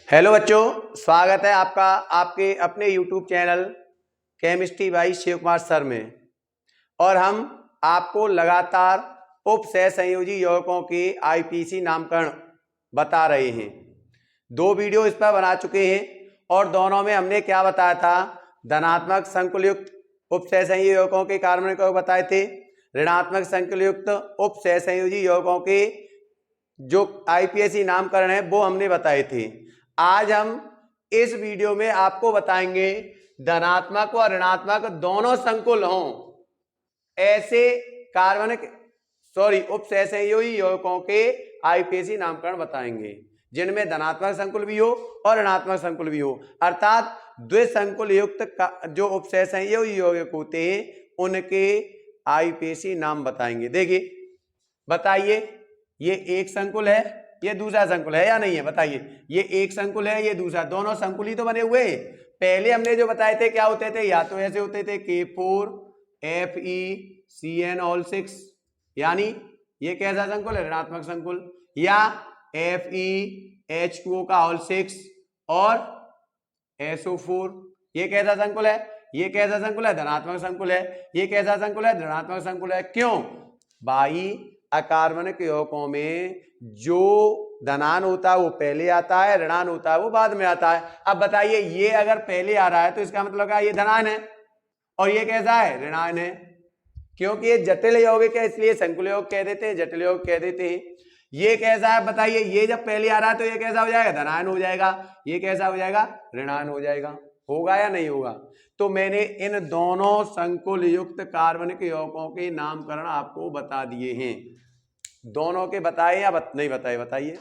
Hello बच्चों, स्वागत है आपका आपके अपने YouTube channel chemistry by Shiv Kumar sir में। और हम आपको लगातार उप सहसंयोजी यौगिकों के आईपीसी नामकरण बता रहे हैं। 2 वीडियो इस पर बना चुके हैं और दोनों में हमने क्या बताया था। धनात्मक संकुलयुक्त उप सहसंयोजी यौगिकों के कार्बनिक यौगिक बताए थे। ऋणात्मक संकुलयुक्त उप सहसंयोजी यौगिकों के जो आईपीएसी नामकरण है वो हमने बताए थे। आज हम इस वीडियो में आपको बताएंगे धनात्मक व ऋणात्मक दोनों संकुल हों ऐसे उप सहसंयोजी यौगिकों के आईपीएसी नामकरण बताएंगे, जिनमें धनात्मक संकुल भी हो और ऋणात्मक संकुल भी हो, अर्थात द्विसंकुल युक्त जो उप सहसंयोजी यौगिक होते हैं उनके आईपीएसी नाम बताएंगे। देखिए, बताइए, ये एक संकुल है, ये दूसरा संकुल है या नहीं है? बताइए, ये एक संकुल है, ये दूसरा, दोनों संकुल ही तो बने हुए हैं। पहले हमने जो बताए थे क्या होते थे, या तो ऐसे होते थे Fe(CN)all6, यानी ये कैसा संकुल है? ऋणात्मक संकुल। या Fe(H2O) का all6 और SO4, ये कैसा संकुल है? ये कैसा संकुल है? धनात्मक संकुल है। ये कैसा संकुल है? धनात्मक संकुल है। क्यों भाई? अकार्बनिक यौगिकों में जो धनान होता है वो पहले आता है, ऋणान होता है वो बाद में आता है। अब बताइए, ये अगर पहले आ रहा है तो इसका मतलब क्या? ये धनान है और ये कैसा है? ऋणान है। क्योंकि ये जटिल यौगिक है इसलिए संकुल यौगिक कह देते हैं, जटिल यौगिक कह देते हैं। ये कैसा है? बताइए, ये जब पहले आ रहा है तो ये कैसा हो जाएगा? धनान हो जाएगा। ये कैसा हो जाएगा? ऋणान हो जाएगा। होगा या नहीं होगा? तो मैंने इन दोनों संकुल युक्त कार्बनिक यौगिकों के नामकरण आपको बता दिए हैं। दोनों के बताए या नहीं बताए? बताइए।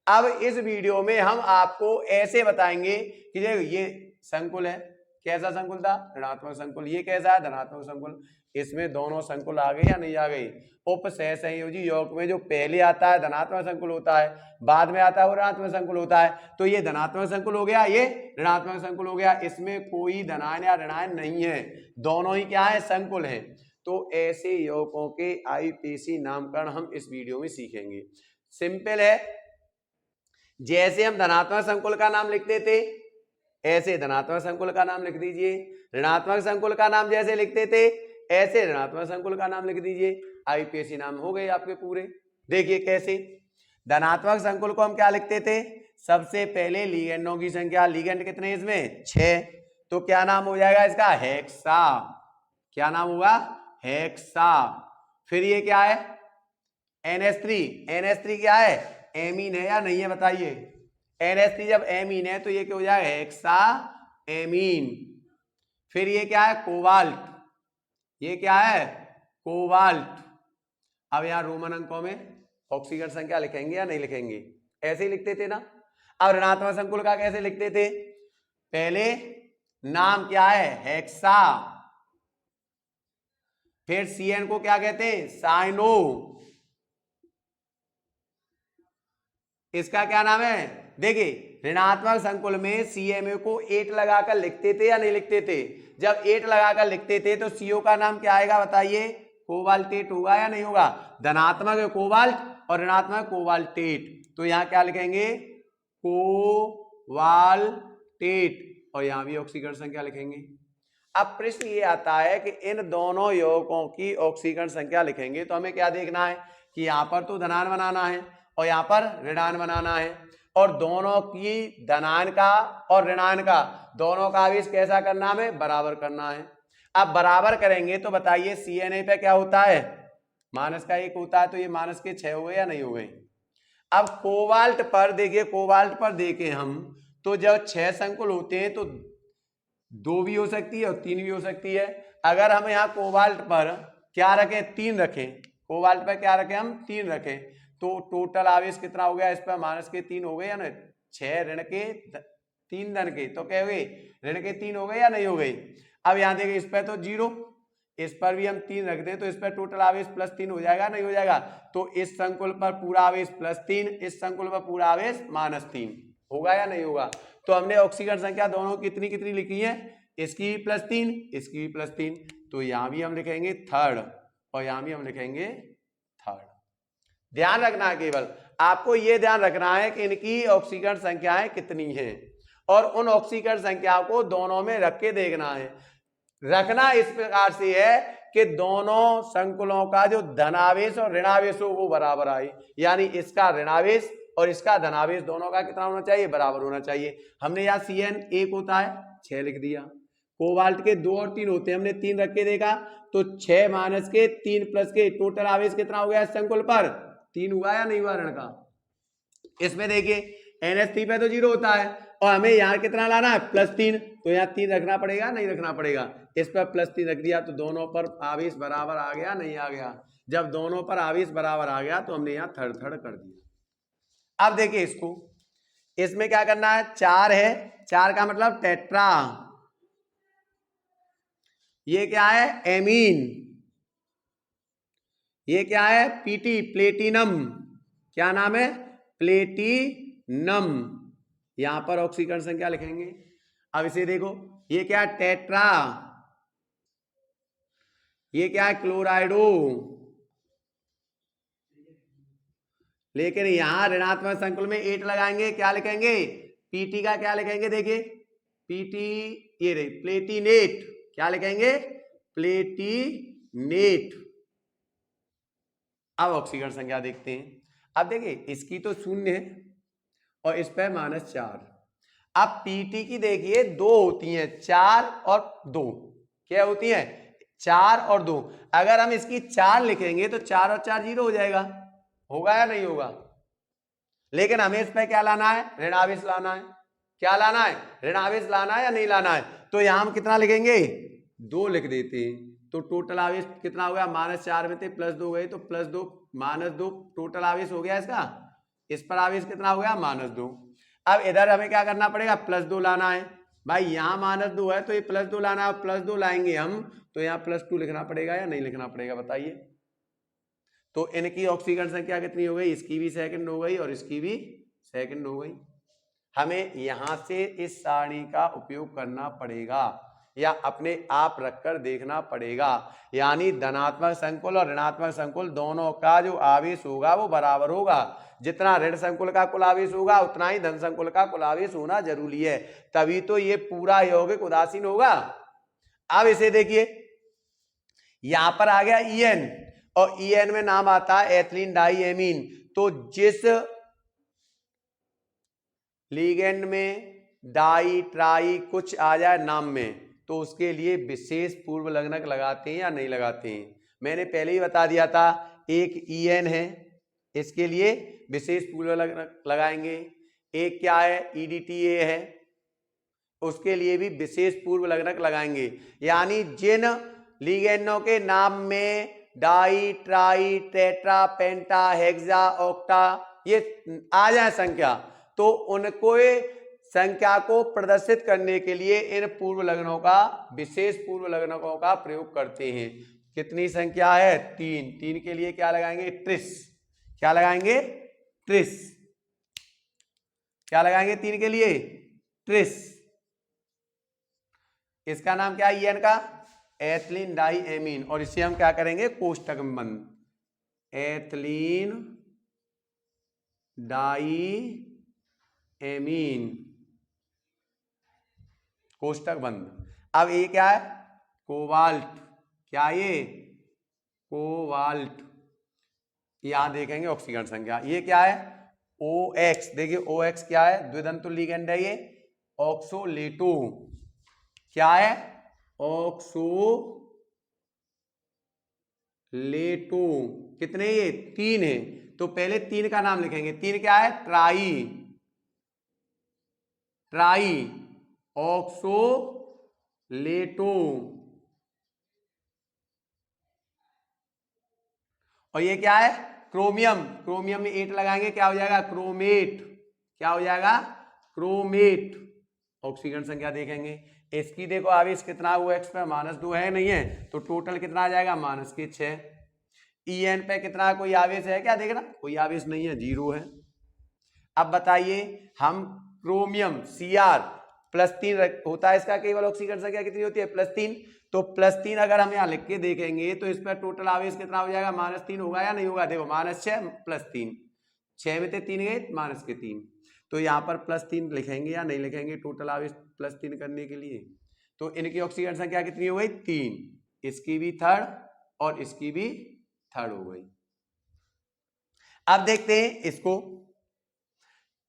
अब इस वीडियो में हम आपको ऐसे बताएंगे कि ये संकुल है, कैसा संकुल था? ऋणात्मक संकुल। ये कैसा है? धनात्मक संकुल। इसमें दोनों संकुल आ गए या नहीं आ गए? उप सहसंयोजी यौगिक में जो पहले आता है धनात्मक संकुल होता है, बाद में आता है वो ऋणात्मक संकुल होता है। तो ये धनात्मक संकुल हो गया, ये ऋणात्मक संकुल हो गया। इसमें कोई धनायन या ऋणायन नहीं है, दोनों ही क्या है? संकुल है। तो ऐसे यौगिकों के आईपीसी नामकरण हम इस वीडियो में सीखेंगे। सिंपल है, जैसे हम धनात्मक संकुल का नाम लिखते थे ऐसे धनात्मक संकुल का नाम लिख दीजिए। ऋणात्मक संकुल का नाम जैसे लिखते थे ऐसे ऋणात्मक संकुल का नाम लिख दीजिए। आईपीएसी नाम हो गए आपके पूरे। देखिए कैसे। धनात्मक संकुल को हम क्या लिखते थे? सबसे पहले लिगेंडों की संख्या, लिगेंड कितने इसमें? 6, तो क्या नाम हो जाएगा इसका? हेक्सा। क्या नाम होगा? हेक्सा। फिर ये क्या है? NH3। NH3 क्या है? एमीन है या नहीं है? बताइए। NH3 जब एमीन है तो ये क्या हो जाएगा? Hexa amine. फिर ये क्या है? कोबाल्ट। ये क्या है? कोबाल्ट। अब यहां रोमन अंकों में ऑक्सीजन संख्या लिखेंगे या नहीं लिखेंगे? ऐसे ही लिखते थे ना। अब ऋणात्मक संकुल का कैसे लिखते थे? पहले नाम क्या है? हेक्सा। फिर CN को क्या कहते हैं? साइनो। इसका क्या नाम है? देखिए, ऋणात्मक संकुल में CMA को 8 लगाकर लिखते थे या नहीं लिखते थे? जब 8 लगाकर लिखते थे तो CO का नाम क्या आएगा? बताइए। कोबाल्टेट होगा या नहीं होगा? धनात्मक है कोबाल्ट और ऋणात्मक कोबाल्टेट, तो यहां क्या लिखेंगे? कोबाल्टेट। और यहां भी ऑक्सीकरण संख्या लिखेंगे। अब प्रश्न ये आता है कि इन दोनों यौगिकों की ऑक्सीकरण संख्या लिखेंगे तो हमें क्या देखना है कि यहां पर तो धनान बनाना है और यहां पर ऋणान बनाना है, और दोनों की धनान का और ऋणान का दोनों का आवेश कैसा करना है? बराबर करना है। अब बराबर करेंगे तो बताइए CNA पे क्या होता है? माइनस का 1 होता है, तो ये माइनस के 6 हो गए या नहीं हो गए? अब कोबाल्ट पर देखिए, कोबाल्ट पर देखें हम तो जब 6 संकुल होते हैं तो 2 भी हो सकती है और 3 भी हो सकती है। अगर हम यहाँ कोबाल्ट पर क्या रखें? 3 रखें। कोबाल्ट पर क्या रखें? हम 3 रखें, तो टोटल आवेश कितना हो गया इस पर? माइनस के 3 हो गए या नहीं? 6 ऋण के 3 धन के, तो क्या हो गए? ऋण के 3 हो गए या नहीं हो गए? अब यहाँ देखिए, इस पर तो 0, इस पर भी हम 3 रख दें तो इस पर टोटल आवेश +3 हो जाएगा नहीं हो जाएगा? तो इस संकुल पर पूरा आवेश +3, इस संकुल पर पूरा आवेश -3 होगा या नहीं होगा? तो हमने ऑक्सीकरण संख्या दोनों कितनी कितनी लिखी है? इसकी +3, इसकी +3, तो यहां भी हम लिखेंगे थर्ड और यहां भी हम लिखेंगे थर्ड। ध्यान रखना है, केवल आपको यह ध्यान रखना है कि इनकी ऑक्सीकरण संख्याएं कितनी हैं और उन ऑक्सीकरण संख्याओं को दोनों में रख के देखना है। रखना इस प्रकार से है कि दोनों संकुलों का जो धनावेश और ऋणावेश हो वो बराबर आए, यानी इसका ऋणावेश और इसका धनावेश दोनों का कितना होना चाहिए, बराबर होना चाहिए। हमने यहाँ Cn 1 होता है 6 लिख दिया, कोबाल्ट के 2 और 3 होते हैं, हमने 3 रख के देखा तो 6 माइनस के 3 प्लस के टोटल आवेश कितना हो गया इस संकुल पर, 3 हुआ या नहीं हुआ ऋण का। इसमें देखिए NH3 पे तो 0 होता है और हमें यहाँ कितना लाना है +3, तो यहाँ 3 रखना पड़ेगा नहीं रखना पड़ेगा, इस पर +3 रख दिया तो दोनों पर आवेश बराबर आ गया नहीं आ गया। जब दोनों पर आवेश बराबर आ गया तो हमने यहाँ थर्ड थर्ड कर दिया। अब देखिए इसको, इसमें क्या करना है, 4 है, 4 का मतलब टेट्रा, ये क्या है एमीन, ये क्या है पीटी प्लेटिनम, क्या नाम है प्लेटिनम, यहां पर ऑक्सीकरण संख्या लिखेंगे। अब इसे देखो, ये क्या है टेट्रा, ये क्या है क्लोराइडो, लेकिन यहां ऋणात्मक संकुल में 8 लगाएंगे, क्या लिखेंगे पीटी का क्या लिखेंगे, देखिए पीटी, ये रही प्लेटिनेट, क्या लिखेंगे प्लेटिनेट। अब ऑक्सीकरण संख्या देखते हैं। अब देखिए इसकी तो 0 है और इस पर -4। अब पीटी की देखिए 2 होती हैं, 4 और 2, क्या होती हैं 4 और 2। अगर हम इसकी 4 लिखेंगे तो 4 और 4 0 हो जाएगा, होगा या नहीं होगा। लेकिन हमें इस पर क्या लाना है, ऋणावेश लाना है, क्या लाना है ऋणावेश लाना है या नहीं लाना है। तो यहां हम कितना लिखेंगे 2 लिख देते हैं, तो टोटल आवेश कितना हो गया, -4 में थे +2 गए तो +2 -2 टोटल आवेश हो गया इसका, इस पर आवेश कितना हो गया -2। अब इधर हमें क्या करना पड़ेगा +2 लाना है, भाई यहाँ -2 है तो ये +2 लाना है, +2 लाएंगे हम तो यहाँ +2 लिखना पड़ेगा या नहीं लिखना पड़ेगा बताइए। तो इनकी ऑक्सीकरण संख्या कितनी हो गई, इसकी भी सेकंड हो गई और इसकी भी सेकंड हो गई। हमें यहां से इस सारणी का उपयोग करना पड़ेगा या अपने आप रखकर देखना पड़ेगा, यानी धनात्मक संकुल और ऋणात्मक संकुल दोनों का जो आवेश होगा वो बराबर होगा। जितना ऋण संकुल का कुल आवेश होगा उतना ही धन संकुल का कुल आवेश होना जरूरी है, तभी तो ये पूरा यौगिक उदासीन होगा। अब इसे देखिए, यहां पर आ गया EN और EN में नाम आता है एथिलीन डाई एमीन। तो जिस लिगेंड में डाई ट्राई कुछ आ जाए नाम में तो उसके लिए विशेष पूर्व लग्नक लगाते हैं या नहीं लगाते हैं। मैंने पहले ही बता दिया था, एक EN है इसके लिए विशेष पूर्व लग्नक लगाएंगे, एक क्या है EDTA है उसके लिए भी विशेष पूर्व लग्नक लगाएंगे। यानी जिन लिगेंडों के नाम में डाई ट्राई टेट्रा पेंटा हेक्सा ऑक्टा ये आ जाए संख्या, तो उनको संख्या को प्रदर्शित करने के लिए इन पूर्व लग्नों का विशेष पूर्व लग्नकों का प्रयोग करते हैं। कितनी संख्या है 3, 3 के लिए क्या लगाएंगे ट्रिस, क्या लगाएंगे ट्रिस, क्या लगाएंगे 3 के लिए ट्रिस। इसका नाम क्या है EN का एथिलीन डाई एमीन, और इसे हम क्या करेंगे कोष्टक में बंद, एथिलीन डाई एमीन कोष्टक बंद। अब ये क्या है कोबाल्ट, क्या ये कोबाल्ट, यहां देखेंगे ऑक्सीकरण संख्या, ये क्या है OX, देखिए OX क्या है द्विदंतु लिगेंड है ये ऑक्सोलेटो, क्या है ऑक्सोलेटो, कितने ये 3 है, तो पहले 3 का नाम लिखेंगे, 3 क्या है ट्राई, ट्राई ऑक्सोलेटो, और ये क्या है क्रोमियम, क्रोमियम में 8 लगाएंगे क्या हो जाएगा क्रोमेट, क्या हो जाएगा क्रोमेट। ऑक्सीकरण संख्या देखेंगे, इसकी देखो आवेश कितना हुआ X पे -2 है नहीं है, तो टोटल कितना आ जाएगा -6। EN पे कितना कोई आवेश है क्या, देखना कोई आवेश नहीं है 0 है। अब बताइए हम क्रोमियम Cr +3 होता है इसका केवल ऑक्सीकरण संख्या कितनी होती है +3। तो +3 अगर हम यहाँ लिख के देखेंगे तो इस पर टोटल आवेश कितना हो जाएगा -3 होगा या नहीं होगा। देखो -6 +3, 6 में से 3 गए -3। तो यहाँ पर +3 लिखेंगे या नहीं लिखेंगे टोटल आवेश +3 करने के लिए। तो इनकी ऑक्सीकरण संख्या कितनी हो गई 3, इसकी भी 3rd और इसकी भी 3rd हो गई। अब देखते हैं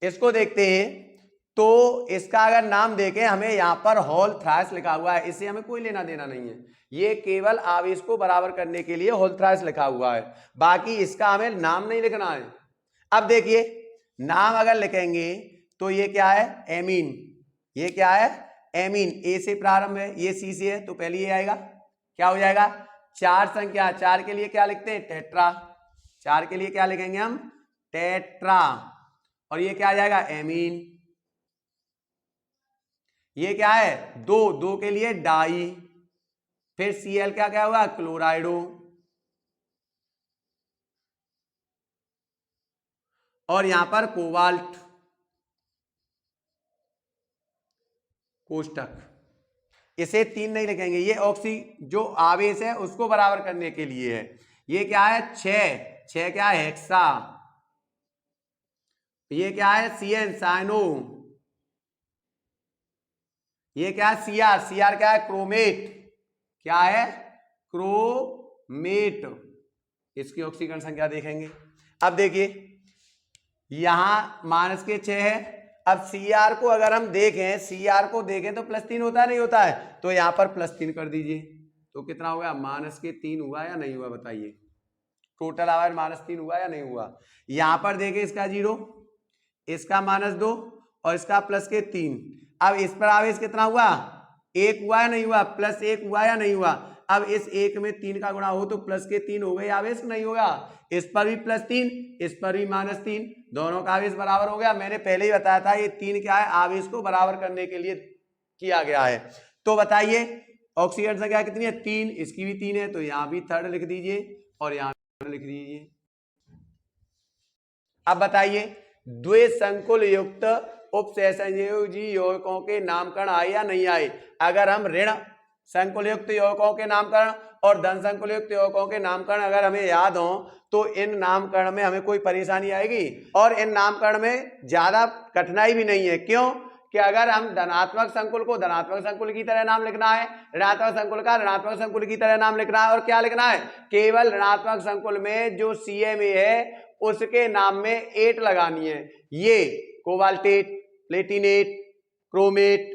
इसको देखते हैं। तो इसका अगर नाम देखें, हमें यहां पर होल थ्राइस लिखा हुआ है, इससे हमें कोई लेना देना नहीं है, ये केवल आवेश को बराबर करने के लिए होल थ्राइस लिखा हुआ है, बाकी इसका हमें नाम नहीं लिखना है। अब देखिए नाम अगर लिखेंगे तो ये क्या है एमीन, ये क्या है एमीन, ए से प्रारंभ है, ये सी से है, तो पहले ये आएगा क्या हो जाएगा 4 संख्या, 4 के लिए क्या लिखते हैं टेट्रा, 4 के लिए क्या लिखेंगे हम टेट्रा, और ये क्या आ जाएगा एमीन। ये क्या है 2, 2 के लिए डाई, फिर Cl क्या होगा क्लोराइडो, और यहां पर कोबाल्ट कोष्टक, इसे 3 नहीं लिखेंगे, ये ऑक्सी जो आवेश है उसको बराबर करने के लिए है। ये क्या है 6 क्या है हेक्सा, ये क्या है Cn साइनो, ये क्या है Cr क्या है क्रोमेट, क्या है क्रोमेट, इसकी ऑक्सीकरण संख्या देखेंगे। अब देखिए यहां -6 है, अब Cr को अगर हम देखें, Cr को देखें तो +3 होता है नहीं होता है, तो यहां पर +3 कर दीजिए, तो कितना हो गया -3 हुआ या नहीं हुआ बताइए, टोटल आवर -3 हुआ या नहीं हुआ। यहां पर देखें इसका 0, इसका -2 और इसका +3, अब इस पर आवेश कितना हुआ 1 हुआ या नहीं हुआ, +1 हुआ या नहीं हुआ। अब इस 1 में 3 का गुणा हो तो +3 हो गए आवेश नहीं होगा, इस पर भी +3 इस पर भी -3, दोनों का आवेश बराबर हो गया। मैंने पहले ही बताया था ये 3 क्या है आवेश को बराबर करने के लिए किया गया है। तो बताइए ऑक्सीकरण संख्या कितनी है 3, इसकी भी 3 है, तो यहां भी 3rd लिख दीजिए और यहां लिख दीजिए। अब बताइए द्विसंकुल युक्त उपसहसंयोजी यौगिकों के नामकरण आए या नहीं आए। अगर हम ऋण संकुल युक्त यौगिकों के नामकरण और धन संकुल युक्त यौगिकों के नामकरण अगर हमें याद हो तो इन नामकरण में हमें कोई परेशानी आएगी, और इन नामकरण में ज्यादा कठिनाई भी नहीं है। क्यों कि अगर हम धनात्मक संकुल को धनात्मक संकुल की तरह नाम लिखना है, ऋणात्मक संकुल का ऋणात्मक संकुल की तरह नाम लिखना है, और क्या लिखना है केवल ऋणात्मक संकुल में जो CMa है उसके नाम में 8 लगानी है। ये कोबाल्टेट, प्लेटिनेट, क्रोमेट,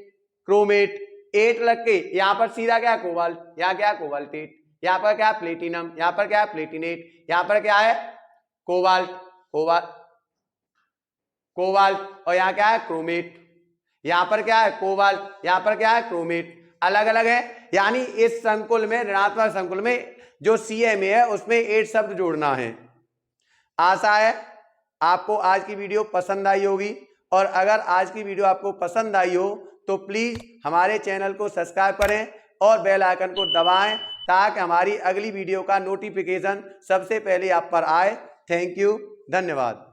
क्रोमेट 8 लग के यहाँ पर सीधा क्या कोबाल्ट, यहाँ क्या कोबाल्टेट, यहाँ पर क्या प्लेटिनम, यहाँ पर क्या प्लेटिनेट, यहाँ पर क्या है कोबाल्ट कोबाल्ट और यहाँ क्या है क्रोमेट, यहाँ पर क्या है कोबाल्ट, यहाँ पर क्या है क्रोमेट, अलग अलग है। यानी इस संकुल में ऋणात्मक संकुल में जो CMa है उसमें 8 शब्द जोड़ना है। आशा है आपको आज की वीडियो पसंद आई होगी, और अगर आज की वीडियो आपको पसंद आई हो तो प्लीज हमारे चैनल को सब्सक्राइब करें और बेल आइकन को दबाएं ताकि हमारी अगली वीडियो का नोटिफिकेशन सबसे पहले आप पर आए। थैंक यू, धन्यवाद।